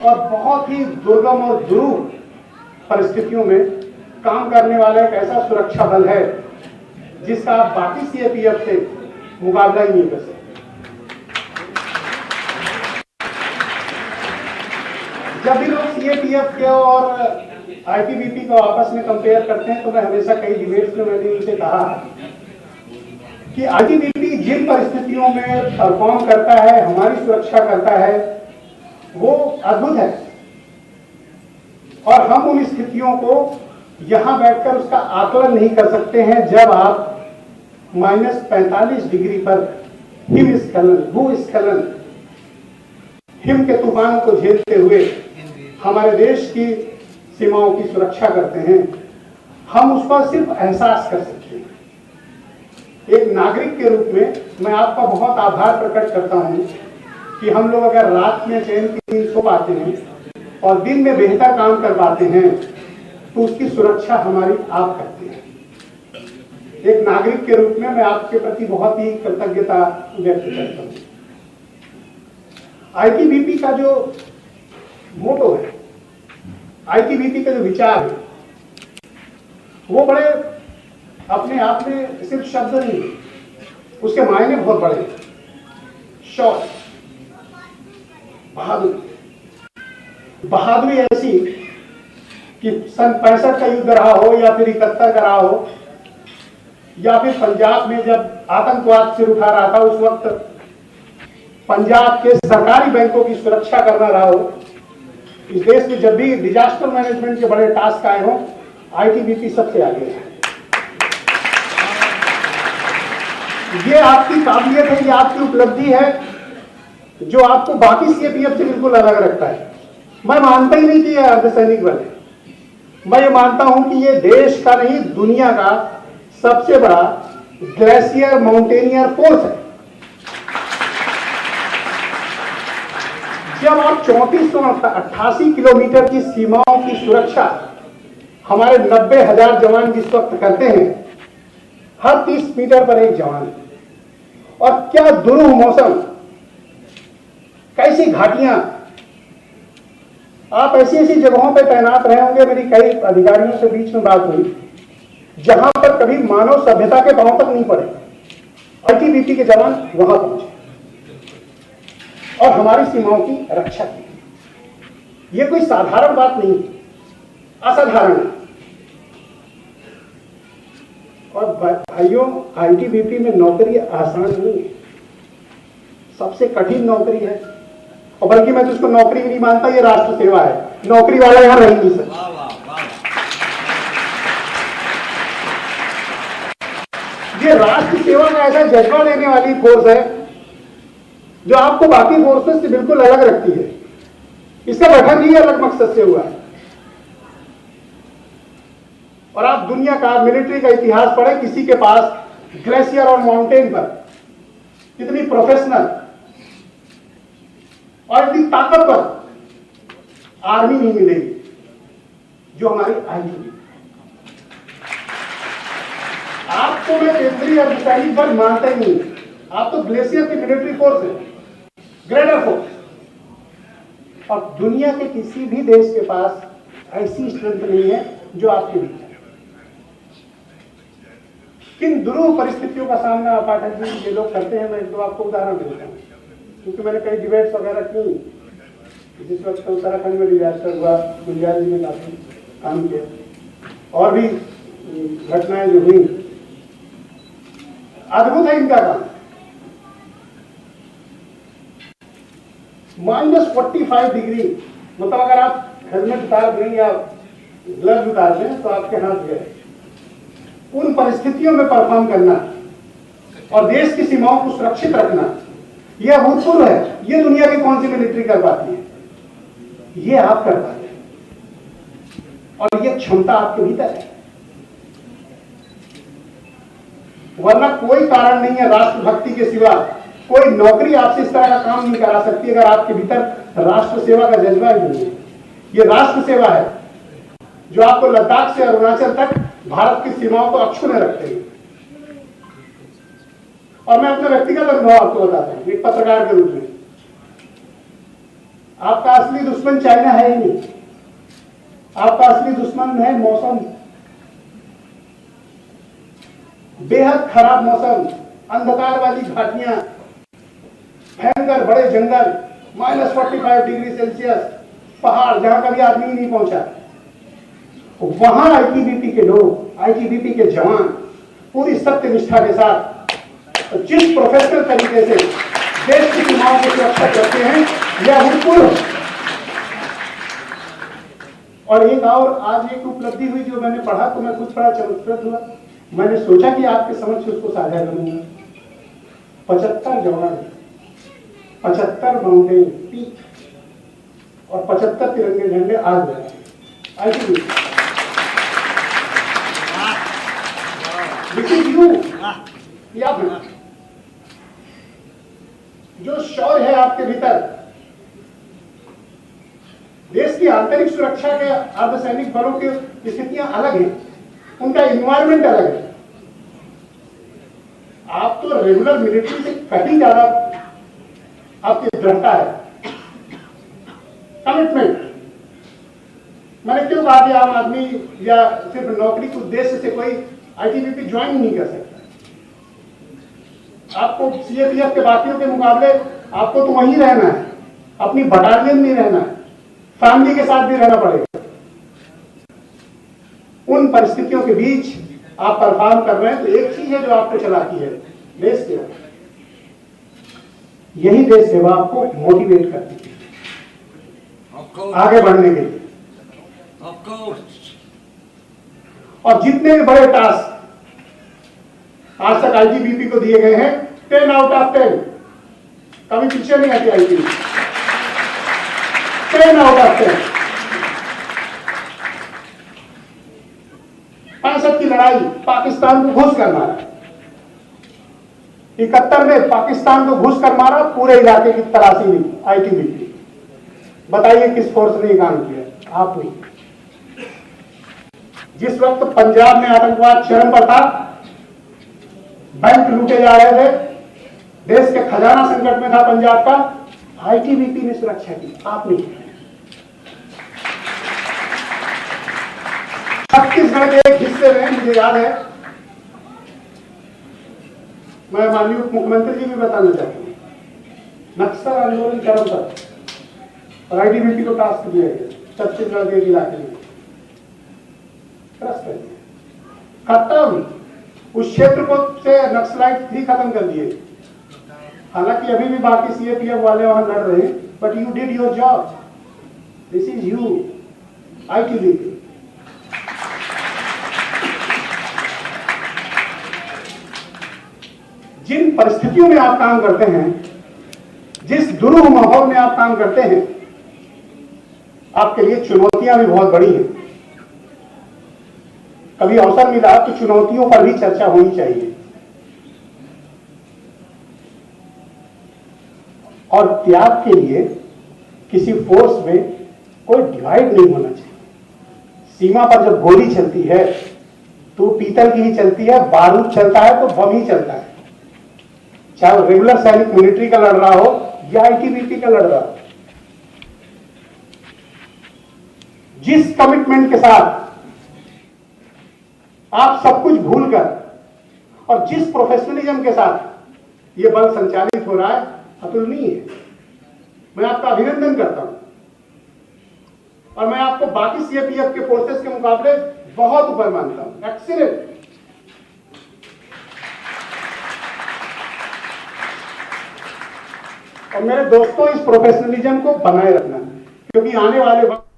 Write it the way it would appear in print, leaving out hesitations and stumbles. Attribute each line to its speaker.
Speaker 1: और बहुत ही दुर्गम और दुरूह परिस्थितियों में काम करने वाला एक ऐसा सुरक्षा बल है जिसका आप बाकी सीएपीएफ से मुकाबला ही नहीं कर सकते। जब भी लोग सीएपीएफ के और आईटीबीपी को आपस में कंपेयर करते हैं तो मैं हमेशा कई डिबेट्स में मैंने उनसे कहा कि आईटीबीपी जिन परिस्थितियों में परफॉर्म करता है, हमारी सुरक्षा करता है, वो अद्भुत है और हम उन स्थितियों को यहां बैठकर उसका आकलन नहीं कर सकते हैं जब आप -45 डिग्री पर हिमस्खलन, भूस्खलन, हिम के तूफानों को झेलते हुए हमारे देश की सीमाओं की सुरक्षा करते हैं। हम उसका सिर्फ एहसास कर सकते हैं। एक नागरिक के रूप में मैं आपका बहुत आभार प्रकट करता हूं कि हम लोग अगर रात में चैन की नींद सो पाते हैं और दिन में बेहतर काम कर पाते हैं तो उसकी सुरक्षा हमारी आप करते हैं। एक नागरिक के रूप में मैं आपके प्रति बहुत ही कृतज्ञता व्यक्त करता हूं। आईटीबीपी का जो मोटो है, आईटीबीपी का जो विचार है, वो बड़े अपने आप में सिर्फ शब्द नहीं, उसके मायने बहुत बड़े। शौर्य, बहादुरी ऐसी कि सन 65 का युद्ध रहा हो या फिर 71 का रहा हो या फिर पंजाब में जब आतंकवाद सिर उठा रहा था उस वक्त पंजाब के सरकारी बैंकों की सुरक्षा करना रहा हो। इस देश में जब भी डिजास्टर मैनेजमेंट के बड़े टास्क आए हों, आईटीबीपी सबसे आगे है। ये आपकी काबिलियत है, ये आपकी उपलब्धि है जो आपको बाकी सीएपीएफ से बिल्कुल अलग रखता है। मैं मानता ही नहीं कि यह अर्धसैनिक बल है। मैं ये मानता हूं कि ये देश का नहीं, दुनिया का सबसे बड़ा ग्लेशियर माउंटेनियर फोर्स है। जब आप 3488 किलोमीटर की सीमाओं की सुरक्षा हमारे 90,000 जवान जिस वक्त करते हैं, हर 30 मीटर पर एक जवान, और क्या दुरूह मौसम, कैसी घाटियां, आप ऐसी ऐसी जगहों पर तैनात रहे होंगे। मेरी कई अधिकारियों से बीच में बात हुई जहां पर कभी मानव सभ्यता के पांव तक नहीं पड़े, आईटीबीपी के जवान वहां पहुंचे और हमारी सीमाओं की रक्षा की। यह कोई साधारण बात नहीं, असाधारण है। और भाइयों, आईटीबीपी में नौकरी आसान नहीं है, सबसे कठिन नौकरी है। और बल्कि मैं तो इसको नौकरी भी नहीं मानता, ये राष्ट्र सेवा है। नौकरी वाला यहां रह नहीं सकता। ये राष्ट्र सेवा का ऐसा जज्बा देने वाली फोर्स है जो आपको बाकी फोर्सेस से बिल्कुल अलग रखती है। इसका गठन ही अलग मकसद से हुआ है। और आप दुनिया का मिलिट्री का इतिहास पढ़े, किसी के पास ग्लेशियर और माउंटेन पर इतनी प्रोफेशनल और इतनी ताकतवर आर्मी नहीं मिलेगी जो हमारी आईटीबीपी। आपको मैं केंद्रीय अर्धसैनिक बल मानता ही नहीं, आप तो ग्लेशियर की मिलिट्री फोर्स है, ग्रेटर फोर्स। और दुनिया के किसी भी देश के पास ऐसी स्ट्रेंथ नहीं है जो आपके बीच है। किन दुरूह परिस्थितियों का सामना पाठक जी ये लोग करते हैं, मैं तो आपको उदाहरण देता हूं क्योंकि मैंने कई डिबेट्स वगैरह की। जिस वक्त उत्तराखंड में डिजास्टर हुआ, गुलजार जी ने काफी काम किया और भी घटनाएं जो हुई, अद्भुत है इनका काम। -45 डिग्री, मतलब अगर आप हेलमेट उतार दें या ग्लव्स उतार दें तो आपके हाथ गए। उन परिस्थितियों में परफॉर्म करना और देश की सीमाओं को सुरक्षित रखना, यह अभूतपूर्व है। ये दुनिया की कौन सी मिलिट्री कर पाती है? ये आप कर पाते हैं और ये क्षमता आपके भीतर है। वरना कोई कारण नहीं है राष्ट्रभक्ति के सिवा, कोई नौकरी आपसे इस तरह का काम नहीं करा सकती अगर आपके भीतर राष्ट्र सेवा का जज्बा ही नहीं है। ये राष्ट्र सेवा है जो आपको लद्दाख से अरुणाचल तक भारत की सीमाओं को अक्षुण्ण रखते हैं। और मैं अपना व्यक्तिगत अनुभव आपको बताता हूं एक पत्रकार के रूप में। आपका असली दुश्मन चाइना है ही नहीं, आपका असली दुश्मन है मौसम। बेहद खराब मौसम, अंधकार वाली घाटियां, भयंकर बड़े जंगल, -45 डिग्री सेल्सियस, पहाड़ जहां कभी आदमी ही नहीं पहुंचा, वहां आईटीबीपी के लोग, आईटीबीपी के जवान पूरी सत्य निष्ठा के साथ जिस प्रोफेशनल तरीके से देश की सीमाओं की सुरक्षा करते हैं, यह अभूतपूर्व। और एक और आज एक उपलब्धि हुई जो मैंने पढ़ा तो मैं कुछ बड़ा चमत्कृत हुआ। मैंने सोचा कि आपके समक्ष उसको साझा करूंगा। 75 जवान, 75 माउंटेन पीक और 75 तिरंगे झंडे आज लगाए। जो शौर्य है आपके भीतर, देश की आंतरिक सुरक्षा के अर्धसैनिक बलों की स्थितियां अलग हैं, उनका एनवायरमेंट अलग है। आप तो रेगुलर मिलिट्री से कहीं ज्यादा आपकी दृढ़ता है, कमिटमेंट। मैंने क्यों कहा कि आम आदमी या सिर्फ नौकरी के उद्देश्य से कोई आईटीबीपी ज्वाइन नहीं कर सकता। आपको सीएपीएफ के बाकियों के मुकाबले आपको तो वहीं रहना है, अपनी बटालियन में रहना है, फैमिली के साथ भी रहना पड़ेगा। उन परिस्थितियों के बीच आप परफॉर्म कर रहे हैं, तो एक चीज है जो आपको चलाती है, देश सेवा। यही देश सेवा आपको मोटिवेट करती है आगे बढ़ने के लिए। और जितने बड़े टास्क आज तक आईटीबीपी को दिए गए हैं, 10 आउट ऑफ 10, कभी पीछे नहीं आती आईटीबीपी। 10 out of 10। 65 की लड़ाई पाकिस्तान को घुस कर मारा, 71 में पाकिस्तान को घुस कर मारा, पूरे इलाके की तलाशी ली आईटीबीपी। बताइए किस फोर्स ने काम किया? आपने। जिस वक्त पंजाब में आतंकवाद चरम पर था, बैंक लूटे जा रहे थे, देश के खजाना संकट में था पंजाब का, आईटीबीपी ने सुरक्षा की, आपने। छत्तीसगढ़ के एक हिस्से में मुझे याद है, मैं माननीय उप मुख्यमंत्री जी भी बताना चाहता हूं, नक्सल आंदोलन चरम पर और आईटीबीपी को टास्क दिया गया छत्तीसगढ़ के इलाके में, खत्म। उस क्षेत्र को से नक्सलाइट भी खत्म कर दिए। हालांकि अभी भी बाकी सीएपीएफ वाले वहां लड़ रहे हैं, but you did your job. This is you, ITBP. जिन परिस्थितियों में आप काम करते हैं, जिस दुरूह माहौल में आप काम करते हैं, आपके लिए चुनौतियां भी बहुत बड़ी हैं। कभी अवसर मिला तो चुनौतियों पर भी चर्चा होनी चाहिए। और त्याग के लिए किसी फोर्स में कोई डिवाइड नहीं होना चाहिए। सीमा पर जब गोली चलती है तो पीतल की ही चलती है, बारूद चलता है तो बम ही चलता है, चाहे वो रेगुलर सैनिक मिलिट्री का लड़ रहा हो या आईटीबीपी का लड़ रहा हो। जिस कमिटमेंट के साथ आप सब कुछ भूलकर और जिस प्रोफेशनलिज्म के साथ ये बल संचालित हो रहा है, अतुलनीय है। मैं आपका अभिनंदन करता हूं और मैं आपको बाकी सीएपीएफ के फोर्सेस के मुकाबले बहुत ऊपर मानता हूं। एक्सीलेंट। और मेरे दोस्तों, इस प्रोफेशनलिज्म को बनाए रखना, क्योंकि आने वाले वक्त